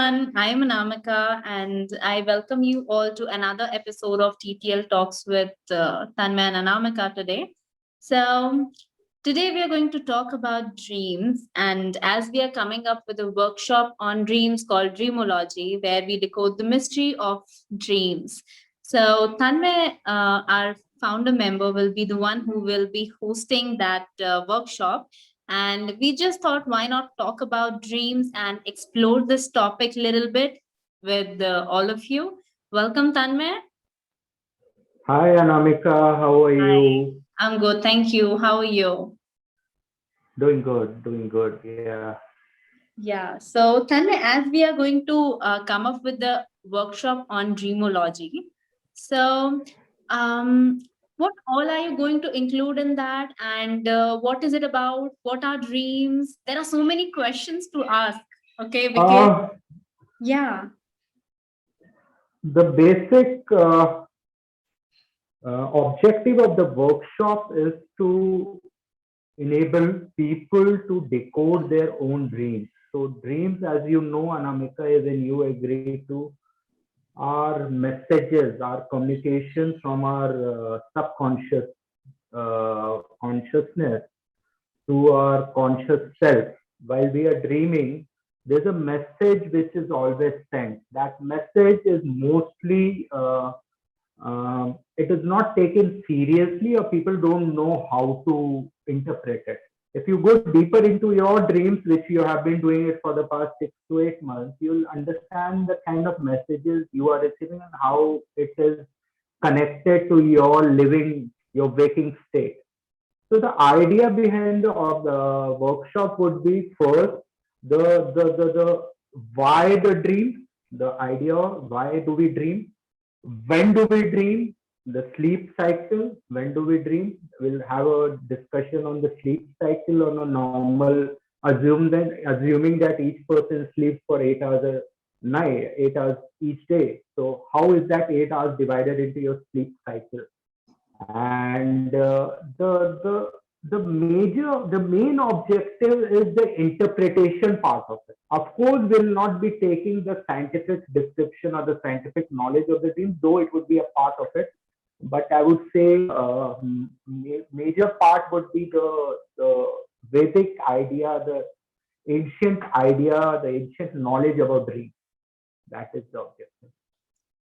everyone. I am Anamika and I welcome you all to another episode of TTL Talks with Tanmay and Anamika today. So, today we are going to talk about dreams, and as we are coming up with a workshop on dreams called Dreamology, where we decode the mystery of dreams. So, Tanmay, our founder member, will be the one who will be hosting that workshop, and we just thought, why not talk about dreams and explore this topic a little bit with all of you. Welcome, Tanmay. Hi Anamika, how are Hi. you? I'm good. Thank you. How are you? Doing good, yeah. Yeah. So, Tanmay, as we are going to come up with the workshop on dreamology, so what all are you going to include in that? And what is it about? What are dreams? There are so many questions to ask. Okay, because Uh, yeah. the basic objective of the workshop is to enable people to decode their own dreams. So, dreams, as you know, Anamika, is when you agree to our messages, our communication from our subconscious consciousness to our conscious self. While we are dreaming, there's a message which is always sent. That message is mostly, it is not taken seriously, or people don't know how to interpret it. If you go deeper into your dreams, which you have been doing it for the past 6 to 8 months, you'll understand the kind of messages you are receiving and how it is connected to your living, your waking state. So the idea behind of the workshop would be first the why the dream, the idea why do we dream, when do we dream, the sleep cycle, when do we dream. We'll have a discussion on the sleep cycle on a normal assuming that each person sleeps for 8 hours a night, 8 hours each day. So how is that 8 hours divided into your sleep cycle? And the main objective is the interpretation part of it. Of course, we'll not be taking the scientific description or the scientific knowledge of the dream, though it would be a part of it. But I would say major part would be the Vedic idea, the ancient knowledge about dreams. That is the objective.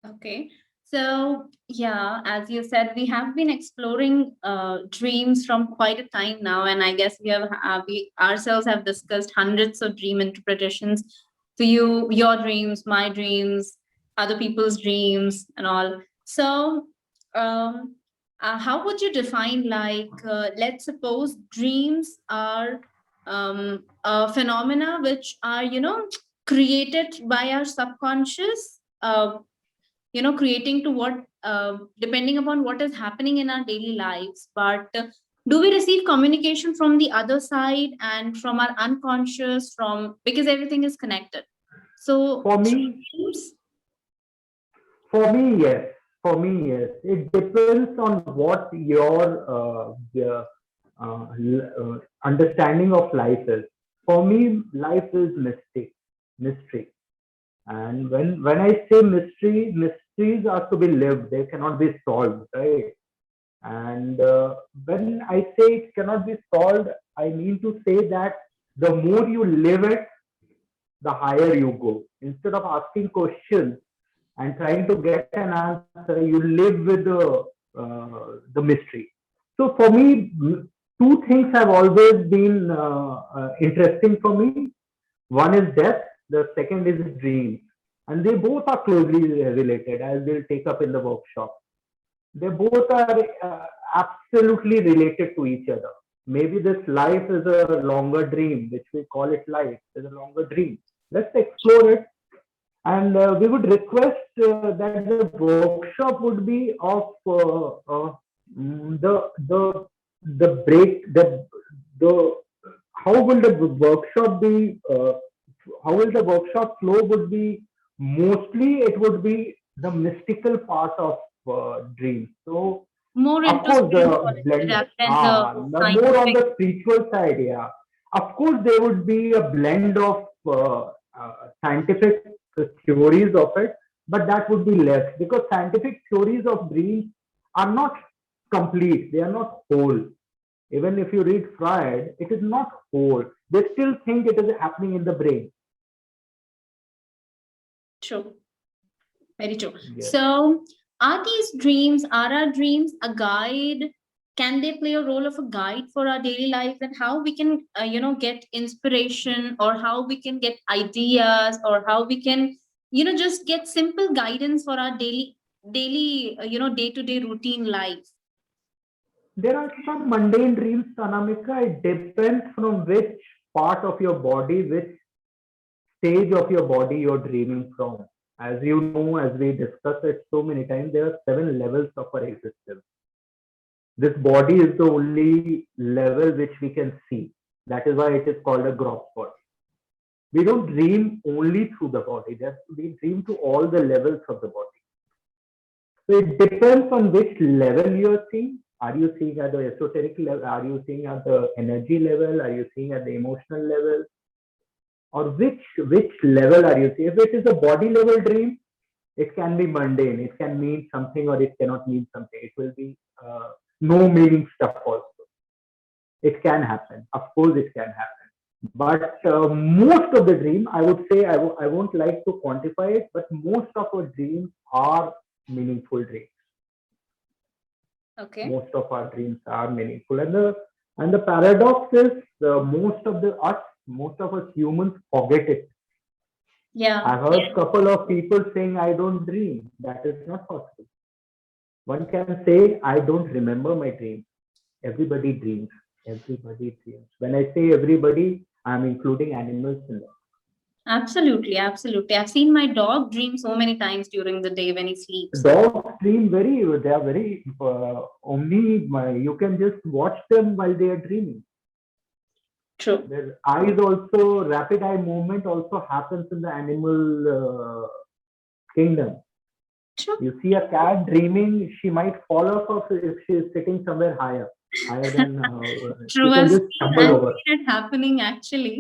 Okay. So, yeah, as you said, we have been exploring dreams from quite a time now, and I guess we ourselves have discussed hundreds of dream interpretations. For you, your dreams, my dreams, other people's dreams, and all. So, um, how would you define, like, let's suppose dreams are a phenomena which are, created by our subconscious, creating to what, depending upon what is happening in our daily lives, but do we receive communication from the other side and from our unconscious, from, because everything is connected, so For through me, dreams? For me, yes. For me, yes. It depends on what your understanding of life is. For me, life is mystery. And when I say mystery, mysteries are to be lived. They cannot be solved, right? And when I say it cannot be solved, I mean to say that the more you live it, the higher you go. Instead of asking questions and trying to get an answer, you live with the mystery. So for me, two things have always been interesting for me. One is death, the second is dreams, and they both are closely related, as we'll take up in the workshop. They both are absolutely related to each other. Maybe this life is a longer dream, which we call it life, is a longer dream. Let's explore it, and we would request that the workshop would be of the break the how will the workshop be how will the workshop flow would be mostly it would be the mystical part of dreams. So More of into course, the spirituality blend, rather than the the more on scientific. the spiritual side, yeah. Of course, there would be a blend of scientific theories of it, but that would be less because scientific theories of dreams are not complete. They are not whole. Even if you read Freud, it is not whole. They still think it is happening in the brain. True. Very true. Yes. So, are our dreams a guide? Can they play a role of a guide for our daily life, and how we can, get inspiration, or how we can get ideas, or how we can, just get simple guidance for our daily, day-to-day routine life? There are some mundane dreams, Anamika. It depends from which part of your body, which stage of your body you're dreaming from. As you know, as we discussed it so many times, there are 7 levels of our existence. This body is the only level which we can see. That is why it is called a gross body. We don't dream only through the body. We dream to all the levels of the body. So it depends on which level you are seeing. Are you seeing at the esoteric level? Are you seeing at the energy level? Are you seeing at the emotional level? Or which level are you seeing? If it is a body level dream, it can be mundane. It can mean something or it cannot mean something. It will be no meaning stuff also. It can happen. Of course, it can happen. But most of the dream, I would say, I won't like to quantify it, but most of our dreams are meaningful dreams. Okay. Most of our dreams are meaningful, and the paradox is most of us humans forget it. Yeah. I heard a couple of people saying, "I don't dream." That is not possible. One can say, "I don't remember my dreams." Everybody dreams. Everybody dreams. When I say everybody, I'm including animals in that. Absolutely, absolutely. I've seen my dog dream so many times during the day when he sleeps. Dogs dream they are very you can just watch them while they are dreaming. True. Their eyes also, rapid eye movement also happens in the animal kingdom. True. You see a cat dreaming, she might fall off if she is sitting somewhere higher than True. she can just stumble over. I've seen it happening actually.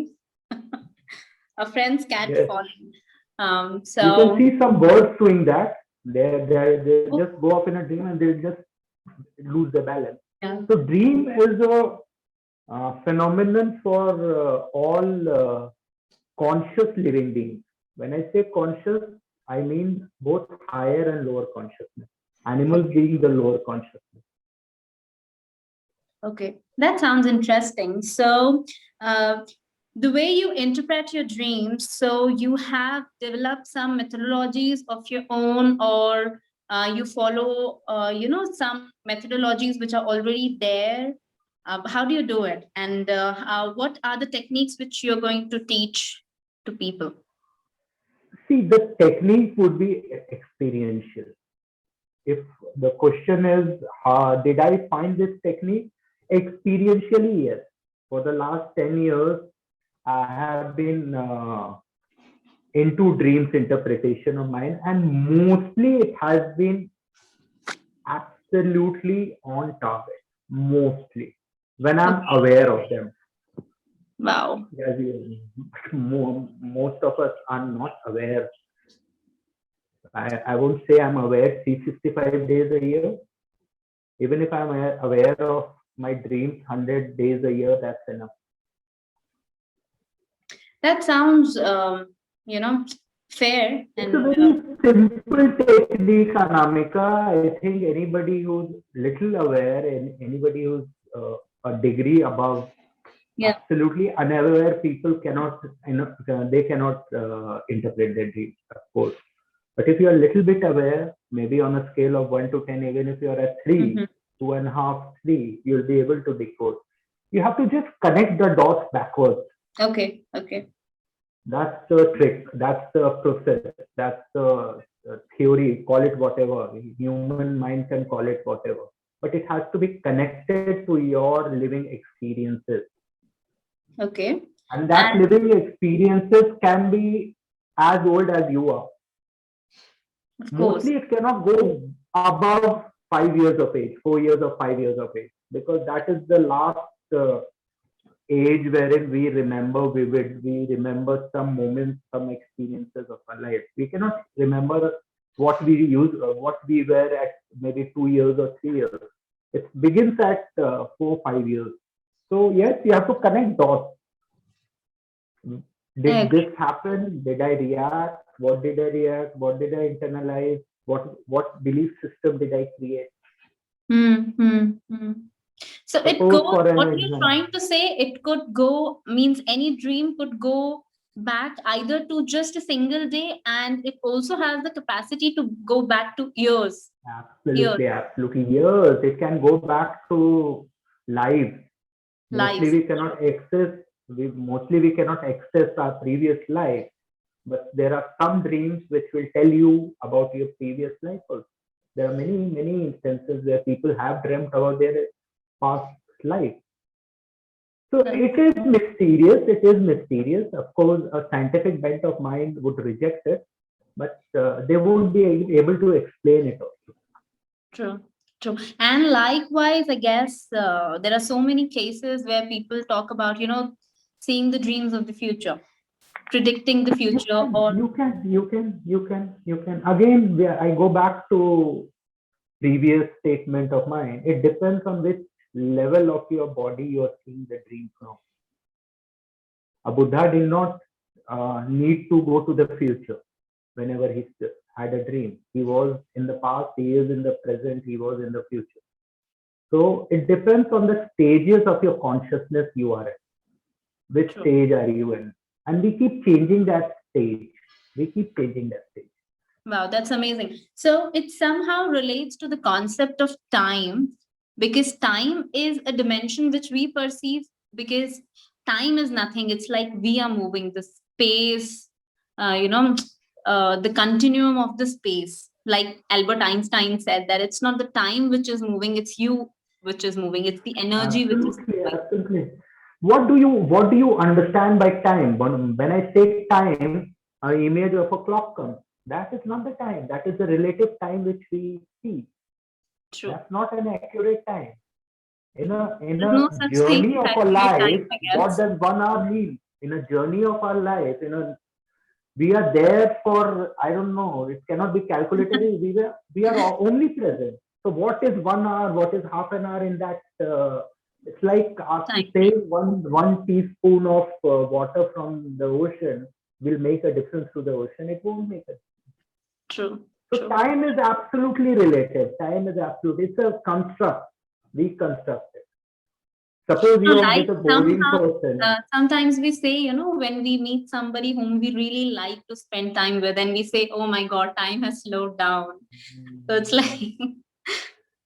A friend's cat Yes. falling. You can see some birds doing that. They just go off in a dream and they just lose their balance. Yeah. So dream is a phenomenon for all conscious living beings. When I say conscious, I mean both higher and lower consciousness. Animals being the lower consciousness. Okay, that sounds interesting. So, the way you interpret your dreams, so you have developed some methodologies of your own, or you follow, some methodologies which are already there. How do you do it? And what are the techniques which you're going to teach to people? See, the technique would be experiential. If the question is, did I find this technique? Experientially, yes. For the last 10 years, I have been into dreams interpretation of mine, and mostly it has been absolutely on target. Mostly when I'm aware of them. Wow. As most of us are not aware. I won't say I'm aware 365 days a year. Even if I'm aware of my dreams 100 days a year, that's enough. That sounds, fair. It's a very simple technique, Anamika. I think anybody who's little aware and anybody who's a degree above, absolutely unaware people cannot, they cannot interpret their dreams, of course. But if you're a little bit aware, maybe on a scale of 1 to 10, even if you're at 3, 2.5, 3, you'll be able to decode. You have to just connect the dots backwards. Okay. That's the trick. That's the process. That's the theory. Call it whatever. Human mind can call it whatever. But it has to be connected to your living experiences. Okay. And that living experiences can be as old as you are. Mostly it cannot go above 5 years of age, 4 years or 5 years of age, because that is the last age wherein we remember vivid, we remember some moments, some experiences of our life. We cannot remember what we what we were at maybe 2 years or 3 years. It begins at 4, 5 years. So yes, you have to connect dots. I Did agree. this happen? Did I react? What did I react? What did I internalize? What belief system did I create? Hmm. So it Suppose goes, for an what you're example, trying to say, it could go, means any dream could go back either to just a single day, and it also has the capacity to go back to years. Years, absolutely, absolutely. Yes, it can go back to life. Mostly lives. we cannot access. We cannot access our previous life, but there are some dreams which will tell you about your previous life also. There are many instances where people have dreamt about their past life. So That's it is mysterious. It is mysterious. Of course, a scientific bent of mind would reject it, but they won't be able to explain it also. true. True. And likewise, I guess there are so many cases where people talk about, seeing the dreams of the future, predicting the You future, can, or you can, you can, you can, you can. Again, I go back to previous statement of mine. It depends on which level of your body you are seeing the dream from. A Buddha did not need to go to the future whenever he had a dream. He was in the past, he is in the present, he was in the future. So it depends on the stages of your consciousness you are at. Which true. stage are you in? And we keep changing that stage. We keep changing that stage. Wow, that's amazing. So it somehow relates to the concept of time, because time is a dimension which we perceive, because time is nothing. It's like we are moving the space, uh, you know, the continuum of the space. Like Albert Einstein said, that it's not the time which is moving, it's you which is moving, it's the energy which is Absolutely, moving. absolutely. What do you understand by time? When I say time, an image of a clock comes. That is not the time. That is the relative time which we see. True. That's not an accurate time. In a There's no such thing journey as of a accurate time, life, I what guess. does 1 hour mean? In a journey of our life, we are there for, I don't know, it cannot be calculated. We are only present. So what is 1 hour? What is half an hour in that? It's like us to Time say frame. one teaspoon of water from the ocean will make a difference to the ocean. It won't make it. True. So True. time is absolutely relative. Time is absolute. It's a construct. We construct it. Suppose So you are like with a boring somehow, person. sometimes we say, when we meet somebody whom we really like to spend time with, and we say, "Oh my God, time has slowed down." So it's like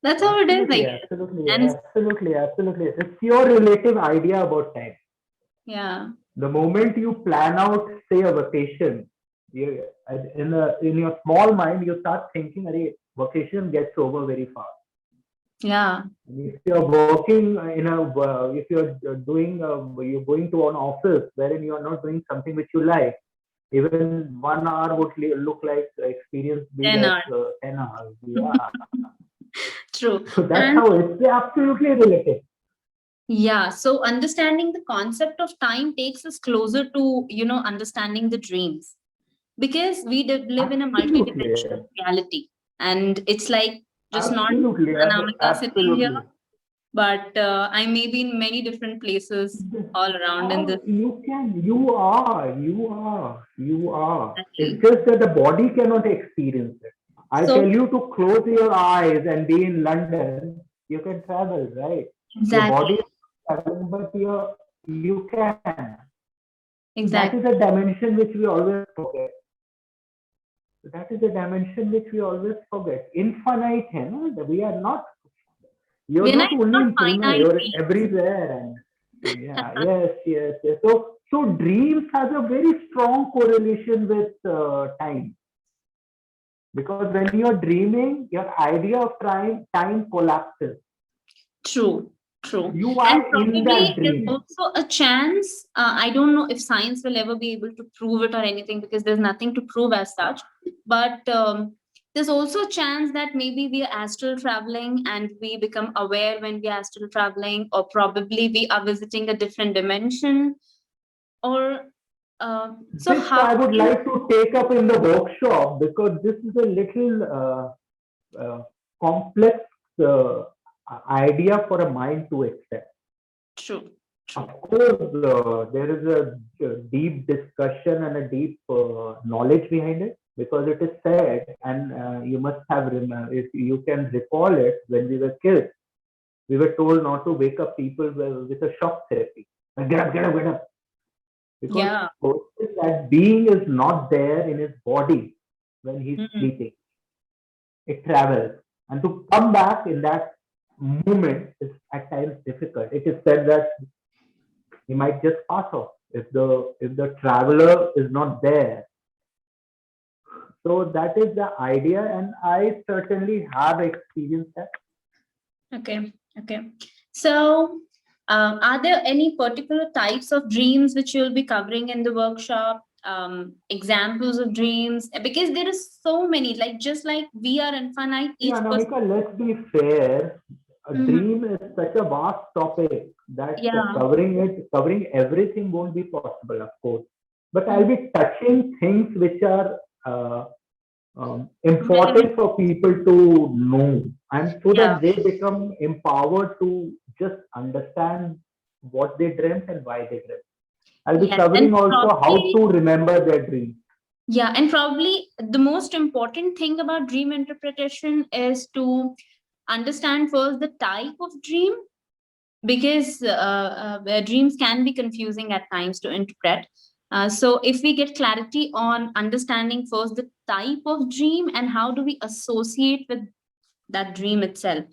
that's how it is, I Absolutely, guess. absolutely, And absolutely, absolutely. It's your relative idea about time. yeah, The moment you plan out, say, a vacation, you, in your small mind, you start thinking, "Arey, vacation gets over very fast." yeah, And if you're working if you're you're going to an office wherein you are not doing something which you like, even 1 hour would look like experience be 10 hours. like 10 hours. Yeah. True. So that's And how it's absolutely relative. yeah, so understanding the concept of time takes us closer to, understanding the dreams, because we live in a Absolutely, multi-dimensional reality, and it's like just not absolutely, Anamika sitting here, absolutely. but I may be in many different places all around in this You are. It's country. just that the body cannot experience it. I tell So you to close your eyes and be in London, you can travel, right? Your body exactly, is traveling, but you can. That exactly. is a dimension which we always forget. That is a dimension which we always forget. Infinite, hai na? We are not. You're We're not, not only not in Pune. finite You're beings. everywhere, and yeah, yes, yes, yes. So dreams has a very strong correlation with time, because when you're dreaming, your idea of time collapses. True, true. You And are in that probably there's dream. also a chance. I don't know if science will ever be able to prove it or anything, because there's nothing to prove as such. But there's also a chance that maybe we are astral traveling and we become aware when we are astral traveling, or probably we are visiting a different dimension, or so This how I would is like to take up in the workshop because this is a little complex uh, idea for a mind to accept. true, Of true. course, there is a deep discussion and a deep knowledge behind it because it is said, and you must have, if you can recall it, when we were kids, we were told not to wake up people with a shock therapy. Like, get up, get up, get up. Because Yeah. that being is not there in his body when he's Mhm. sleeping. It travels. And to come back in that moment is at times difficult. It is said that he might just pass off if the traveler is not there. So that is the idea, and I certainly have experienced that. Okay, okay. So, are there any particular types of dreams which you'll be covering in the workshop? Examples of dreams, because there is so many. Like just like we are infinite, Yeah, each person. Anamika, let's be fair. A Mhm. dream is such a vast topic that Yeah. covering everything won't be possible, of course. But I'll Mhm. be touching things which are Very much. important for people to know, and so Yeah. that they become empowered to just understand what they dreamt and why they dreamt. I'll be Yes, and covering also how probably to remember their dreams. yeah, and probably the most important thing about dream interpretation is to understand first the type of dream, because dreams can be confusing at times to interpret. So, if we get clarity on understanding first the type of dream and how do we associate with that dream itself,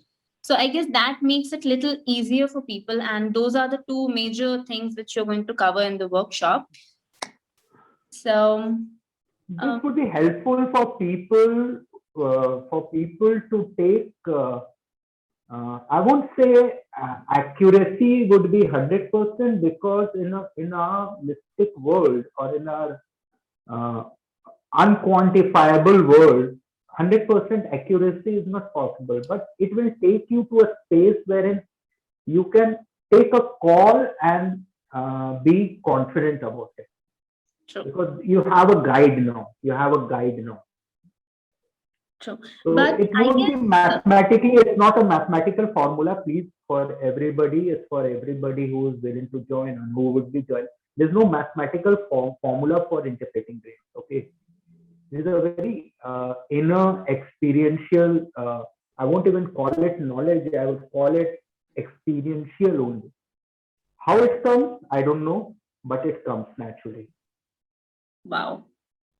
so I guess that makes it little easier for people. And those are the two major things which you're going to cover in the workshop. So, This um, would be helpful for people to take. I won't say accuracy would be 100% because in our mystic world or in our uh, unquantifiable world, 100% accuracy is not possible. But it will take you to a space wherein you can take a call and be confident about it true, because you have a guide now. You have a guide now. true. So But it I won't be guess, mathematically, it's not a mathematical formula, please, for everybody. It's for everybody who is willing to join and who would be joining. There's no mathematical formula for interpreting dreams. Okay. This is a very inner experiential, I won't even call it knowledge, I would call it experiential only. How it comes, I don't know, but it comes naturally. wow.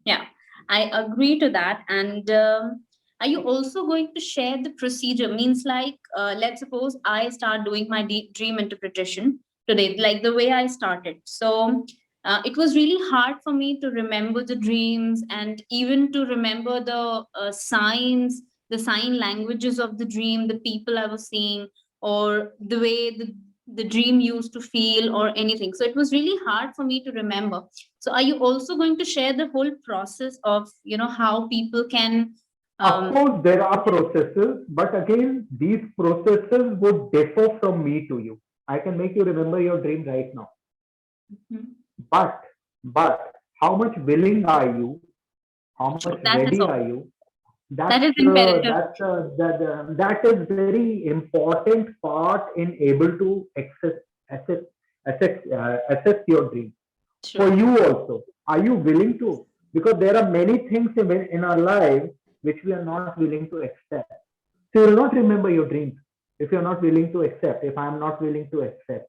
Yeah, I agree to that. And are you also going to share the procedure? Means like, let's suppose I start doing my dream interpretation today, like the way I started. So it was really hard for me to remember the dreams and even to remember the signs, the sign languages of the dream, the people I was seeing, or the way the dream used to feel or anything. So it was really hard for me to remember. So are you also going to share the whole process of, how people can Of um course, there are processes, but again, these processes would differ from me to you. I can make you remember your dream right now, mhm, but how much willing are you? How much true, that is ready all. are you? That That's is imperative. that is very important part in able to assess assess your dream. For True. you also, are you willing to? Because there are many things in our life which we are not willing to accept. So you will not remember your dreams if you're not willing to accept. If I'm not willing to accept,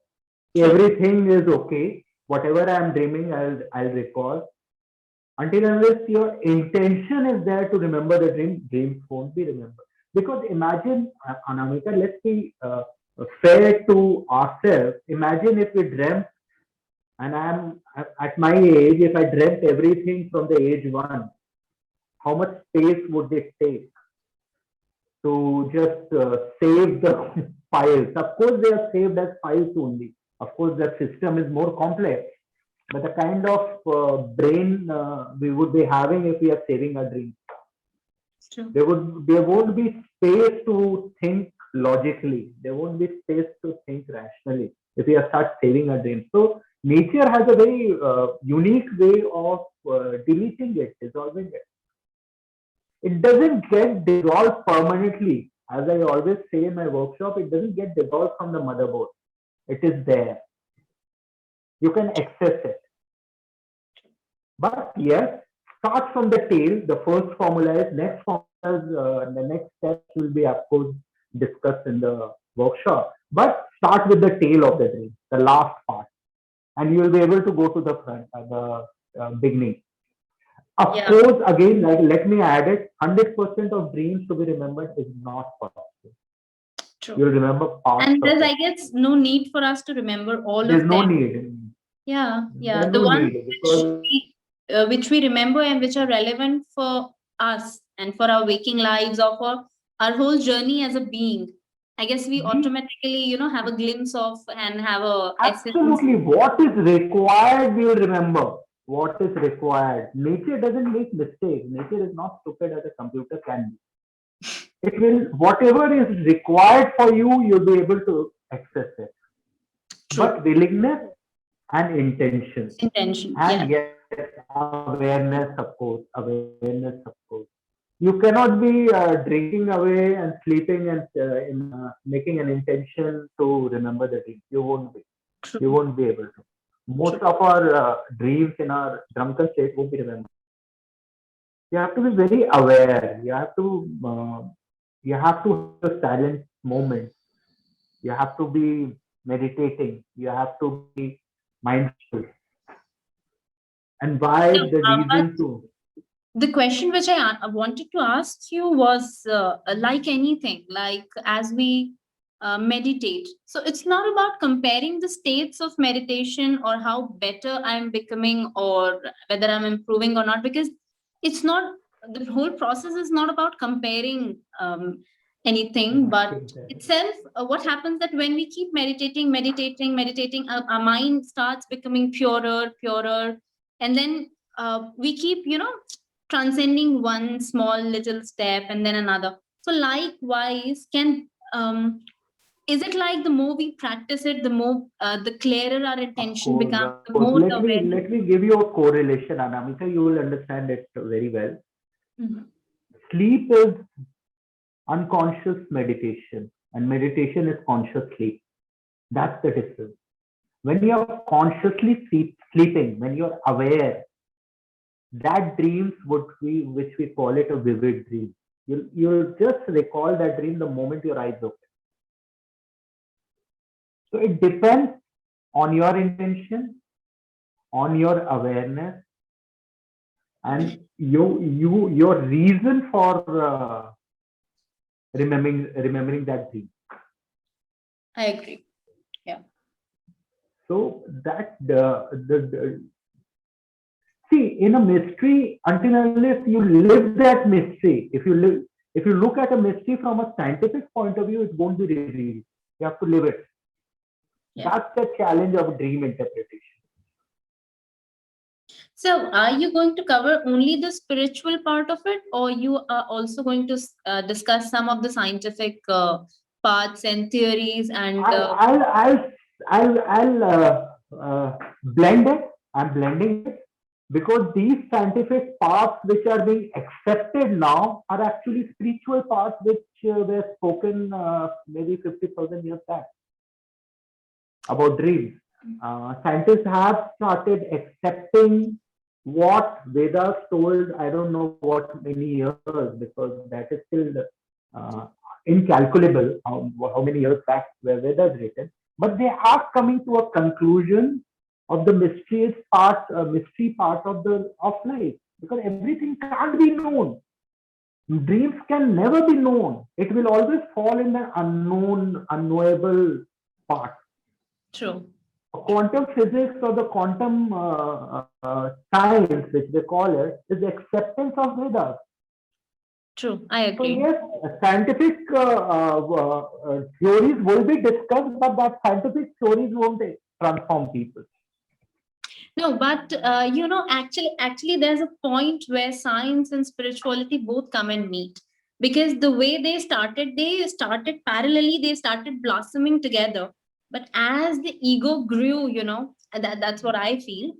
True. everything is okay. Whatever I'm dreaming, I'll recall. Until unless your intention is there to remember the dream, dreams won't be remembered. Because imagine, Anamika, let's be fair to ourselves. Imagine if we dreamt, and I'm at my age, if I dreamt everything from the age one, how much space would it take to just save the files? Of course, they are saved as files only. Of course, the system is more complex, but the kind of brain we would be having if we are saving our dreams. True. There won't be space to think logically. There won't be space to think rationally if we start saving our dreams. So nature has a very unique way of deleting it, dissolving it. It doesn't get dissolved permanently. As I always say in my workshop, it doesn't get dissolved from the motherboard. It is there. You can access it. But yes, start from the tail. The first formula is next formulas. The next steps will be, of course, discussed in the workshop. But start with the tail of the dream, the last part, and you will be able to go to the front, beginning. Of Yeah. course, again, like, let me add it: 100% of dreams to be remembered is not possible. True. You'll remember parts And of there's, it. I guess, no need for us to remember all There's of no them. need. Yeah, yeah. There's The no ones need because which we remember and which are relevant for us and for our waking lives or for our whole journey as a being. I guess we we automatically, have a glimpse of and have a essence. absolutely what is required, we will remember. What is required. Nature doesn't make mistakes. Nature is not stupid as a computer can be. It will, whatever is required for you, you'll be able to access it. True. But willingness and intention. Intention. And Yeah. yes, awareness, of course. Awareness, of course. You cannot be drinking away and sleeping and making an intention to remember the dream. You won't be. You True. won't be able to. Most True. of our dreams in our drunken state won't be remembered. You have to be very aware. You have to have a silent moment. You have to be meditating. You have to be mindful. And why No, the but reason to the question which I wanted to ask you was like anything, like as we meditate. So it's not about comparing the states of meditation or how better I'm becoming or whether I'm improving or not, because it's not, the whole process is not about comparing anything, but itself, what happens that when we keep meditating, our mind starts becoming purer, and then we keep, transcending one small little step and then another. So likewise, can is it like the more we practice it, the more the clearer our intention becomes, of the course. more the awareness. Let me give you a correlation, Anamika. You will understand it very well. Mhm. Sleep is unconscious meditation, and meditation is conscious sleep. That's the difference. When you are consciously sleeping, when you are aware, that dreams would we which we call it a vivid dream. You'll just recall that dream the moment your eyes open. So it depends on your intention, on your awareness, and your reason for remembering that dream. I agree. Yeah. So that the see, in a mystery, until unless you live that mystery, if you look at a mystery from a scientific point of view, it won't be revealed. You have to live it. Yeah. That's the challenge of dream interpretation. So are you going to cover only the spiritual part of it, or you are also going to discuss some of the scientific parts and theories and I'll blend it. I'm blending it because these scientific paths which are being accepted now are actually spiritual paths which were spoken maybe 50,000 years back about dreams. Scientists have started accepting what Vedas told, I don't know what many years, because that is still uh, incalculable how many years back were Vedas written. But they are coming to a conclusion of the mystery part of life, because everything can't be known. Dreams can never be known. It will always fall in the unknown, unknowable part. true. Quantum physics or the quantum science, which they call it, is acceptance of Vedas. True, I So agree. yes, scientific theories will be discussed, but that scientific theories won't transform people. No, but actually, there's a point where science and spirituality both come and meet. Because the way they started parallelly, they started blossoming together. But as the ego grew, and that's what I feel.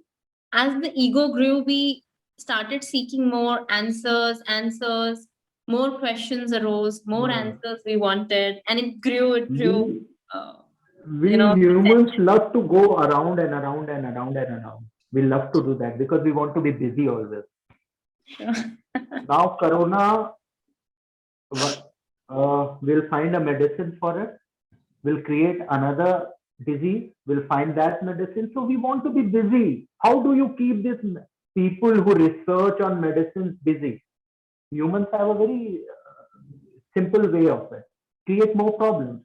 As the ego grew, we started seeking more answers, more questions arose, more Uh, answers we wanted, and it grew, we uh, we humans ascension. love to go around and around and around and around. We love to do that because we want to be busy always. Now, Corona, we'll find a medicine for it. We'll create another disease. We'll find that medicine. So we want to be busy. How do you keep these people who research on medicines busy? Humans have a very simple way of it. Create more problems.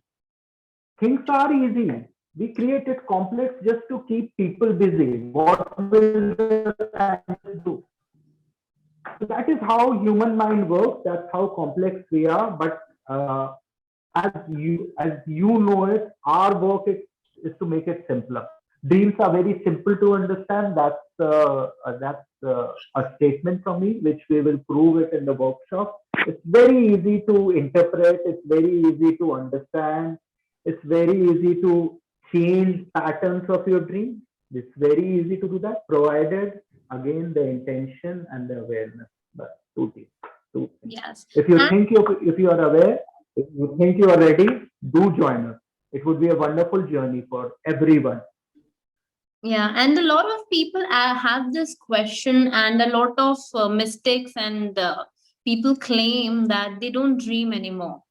Things are easy. We create it complex just to keep people busy. What will the scientists do? So that is how human mind works. That's how complex we are. But as you know it, our work is to make it simpler. Dreams are very simple to understand. That's a statement from me, which we will prove it in the workshop. It's very easy to interpret. It's very easy to understand. It's very easy to change patterns of your dream. It's very easy to do that, provided again the intention and the awareness. But two things. Two things. Yes. If you think if you are aware, if you think you are ready, do join us. It would be a wonderful journey for everyone. Yeah, and a lot of people have this question, and a lot of mistakes, and people claim that they don't dream anymore.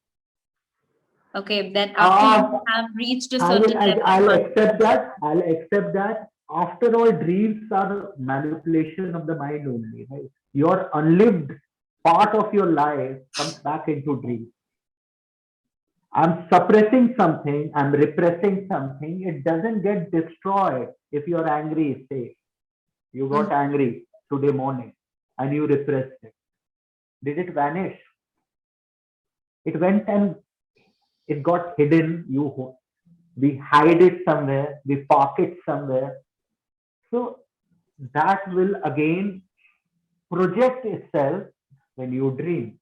Okay, that after Uh, you have reached a I will, certain level of I'll accept that. I'll accept that. After all, dreams are manipulation of the mind only, right? Your unlived part of your life comes back into dreams. I'm suppressing something, I'm repressing something. It doesn't get destroyed if you're angry, say. You got Mhm. angry today morning and you repressed it. Did it vanish? It went and it got hidden. We hide it somewhere, we park it somewhere. So that will again project itself when you dream.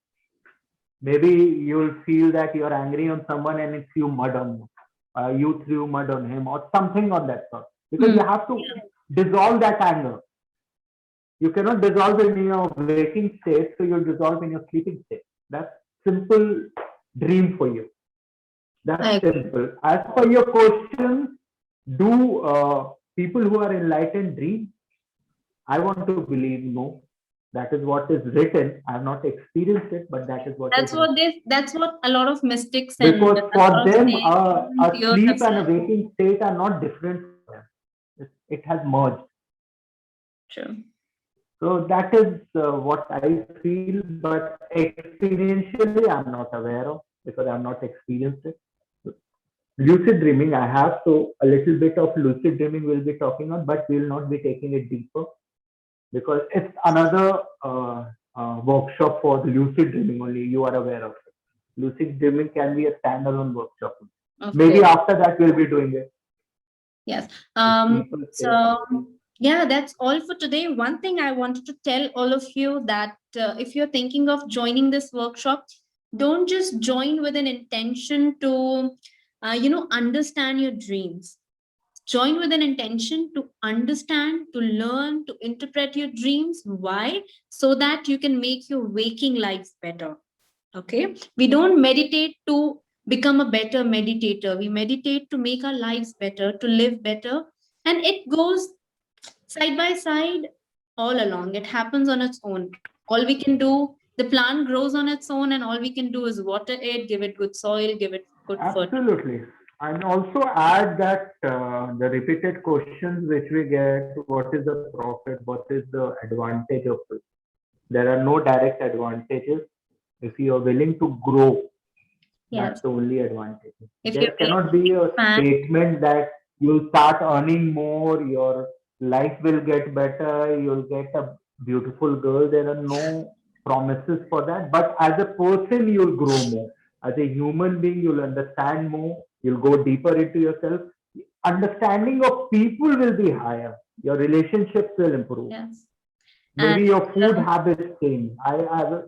Maybe you'll feel that you're angry on someone and it threw mud on you. You threw mud on him or something on that sort. Because Mm. you have to dissolve that anger. You cannot dissolve in your waking state, so you'll dissolve in your sleeping state. That's simple dream for you. That's I agree. simple. As for your question, do people who are enlightened dream? I want to believe no. That is what is written. I have not experienced it, but that is what is written. That's what a lot of mystics and Because a for lot of them, a seers have sleep and a said. waking state are not different for them. It has merged. True. So that is what I feel, but experientially, I'm not aware of because I'm not experienced it. Lucid dreaming, I have, so a little bit of lucid dreaming we'll be talking on, but we'll not be taking it deeper because it's another workshop for the lucid dreaming only. You are aware of it. Lucid dreaming can be a standalone workshop. Of Maybe course. after that we'll be doing it. Yes. If people say, So yeah, that's all for today. One thing I wanted to tell all of you that if you're thinking of joining this workshop, don't just join with an intention to, understand your dreams. Join with an intention to understand, to learn, to interpret your dreams. Why? So that you can make your waking lives better. Okay. We don't meditate to become a better meditator. We meditate to make our lives better, to live better. And it goes side by side all along. It happens on its own. All we can do, the plant grows on its own, and all we can do is water it, give it good soil, give it good fertilizer. absolutely. And also add that the repeated questions which we get, what is the profit, what is the advantage of it? There are no direct advantages. If you are willing to grow, that's Yes. the only advantage. If you're There willing cannot to be a expand, statement that you'll start earning more, your life will get better, you'll get a beautiful girl. There are no promises for that. But as a person, you'll grow more. As a human being, you'll understand more, you'll go deeper into yourself. understanding of people will be higher. Your relationships will improve. Yes. Maybe And, your food habits change.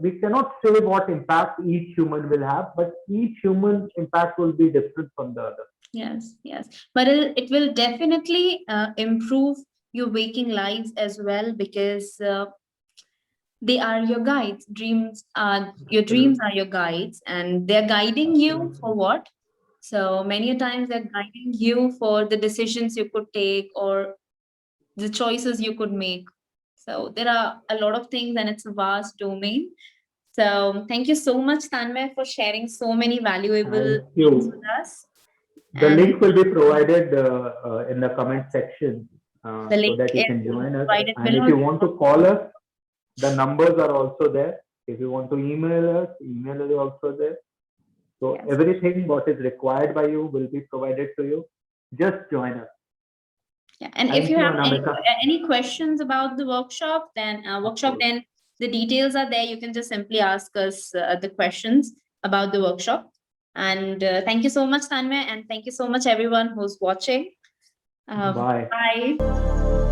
We cannot say what impact each human will have, but each human impact will be different from the other. Yes, yes. But it will definitely improve your waking lives as well, because they are your guides. Your dreams are your guides, and they're guiding you for what? So many a times they're guiding you for the decisions you could take or the choices you could make. So there are a lot of things, and it's a vast domain. So thank you so much, Tanmay, for sharing so many valuable Thank things you. with us. The And link will be provided in the comment section the so link that you is can join us. provided And if below. you want to call us, the numbers are also there. If you want to email us, email is also there. So Yes. everything what is required by you will be provided to you. Just join us. Yeah. And Thank if you you, have Anamika. any questions about the workshop, then the details are there. You can just simply ask us the questions about the workshop. And thank you so much, Tanmay, and thank you so much, everyone who's watching. Bye. Bye.